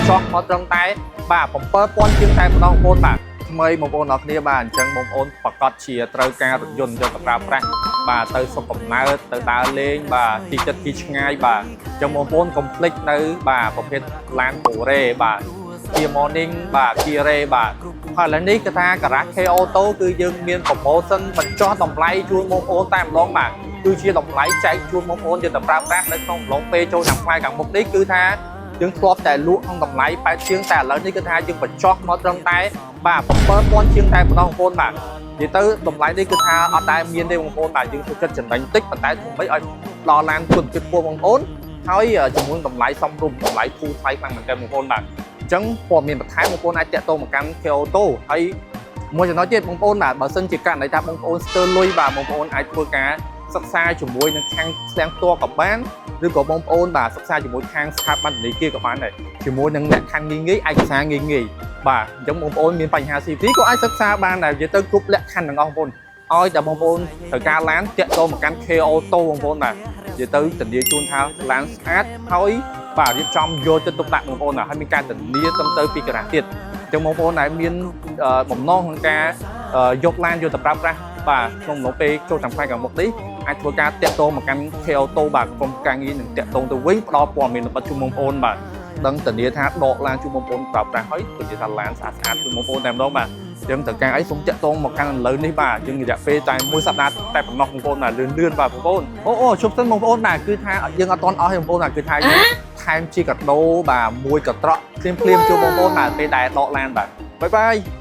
ចោះមកត្រឹមតែបាទ7,000ជាងតែម្ដងបងប្អូនបាទថ្មីបងប្អូនអរគ្នាបាទអញ្ចឹងបងប្អូនប្រកាសជាត្រូវការរថយន្តយកទៅប្រើប្រាស់បាទទៅសុខកំណើតទៅដើរលេងបាទទីចិត្តទីឆ្ងាយបាទអញ្ចឹងបងប្អូនកុំភ្លេចនៅបាទប្រភេទឡានបូរ៉េបាទKia Morning បាទ Kia Ray បាទហើយឥឡូវនេះគឺថា Garage K Auto គឺយើងមាន promotion បញ្ចុះតម្លៃជូនបងប្អូនតែម្ដងបាទគឺជាតម្លៃចែកជូនបងប្អូនយកទៅប្រើប្រាស់នៅក្នុងអំឡុងពេលចូលឆ្នាំខ្មែរខាងមុខនេះគឺថាយើងធ្លាប់តែលក់ក្នុងតម្លៃ8ជាងតែឥឡូវនេះគឺថាយើងបញ្ចុះមកត្រឹមតែបាទ7,000ជាងតែម្ដងបងប្អូនបាទនិយាយទៅតម្លៃនេះគឺថាអត់ដែលមានទេបងប្អូនបាទយើងធ្វើចិត្តចំណេញតិចប៉ុន្តែធ្វើម៉េចឲ្យដល់ឡានគុណភាពពួកបងប្អូនហើយជាមួយតម្លៃសមរម្យតម្លៃធូរថ្លៃខ្លាំងមែនទែនបងប្អូនបាទអញ្ចឹងព័ត៌មានបន្ថែមបងប្អូនអាចតាក់ទងមកកាន់ K Auto ហើយមួយចំណុចទៀតបងប្អូនបាទបើសិនជាករណីថាបងប្អូនស្ទើរលុយបាទបងប្អូនអាចធ្វើការសិក្សាជាមួយនឹងខាងស្ទាំងផ្ទាល់ក៏បានឬក៏បងប្អូនបាទសិក្សាជាមួយខាងស្ថាប័នធនាគារក៏បានដែរជាមួយនឹងអ្នកខាងងាយៗឯកសារងាយៗបាទអញ្ចឹងបងប្អូនមានបញ្ហា CP ក៏អាចសិក្សាបានដែរនិយាយទៅគ្រប់លក្ខខណ្ឌទាំងអស់បងប្អូនឲ្យតែបងប្អូនត្រូវការឡានតាក់ទងមកកាន់ K Auto បងប្អូនបាទនិយាយទៅធានាជូនថាឡានស្អាតហើយបាទរៀបចំយកទៅទុកដាក់បងប្អូនហើយមានការធានាត្រឹមត្រូវពីការ៉ាទៀតអញ្ចឹងបងប្អូនដែលមានបំណងក្នុងការយកឡានយកទៅប្រើប្រាស់បាទក្នុងអំឡុងពេលចូលឆ្នាំខ្មែរខាងមុខនេះអាចធ្វើការតាក់ទងមកកាន់ K Auto បាទក្រុមការងារនឹងតាក់ទងទៅវិញផ្ដល់ព័ត៌មានលម្អិតជូនបងប្អូនបាទដឹងធានាថាដកឡានជូនបងប្អូនប្រើប្រាស់ហើយធានាថាឡានស្អាតជូនបងប្អូនតែម្ដងបាទយើងត្រូវការអីសូមតាក់ទងមកកាន់ឥឡូវនេះបាទយើងរយៈពេលតែមួយសប្តាហ៍តែប៉ុណ្ណោះបងប្អូនបាទលឿនបាទបងប្អូនអូជប់សិនបងប្អូនបាទគឺថាយើងអត់តន់អស់ទេបងប្អូនបាទគឺថាយើងថែមជាកាដូបាទមួយកត្រកភ្លាមជូនបងប្អូនបាទពេលដែលដកឡានបាទបាយបាយ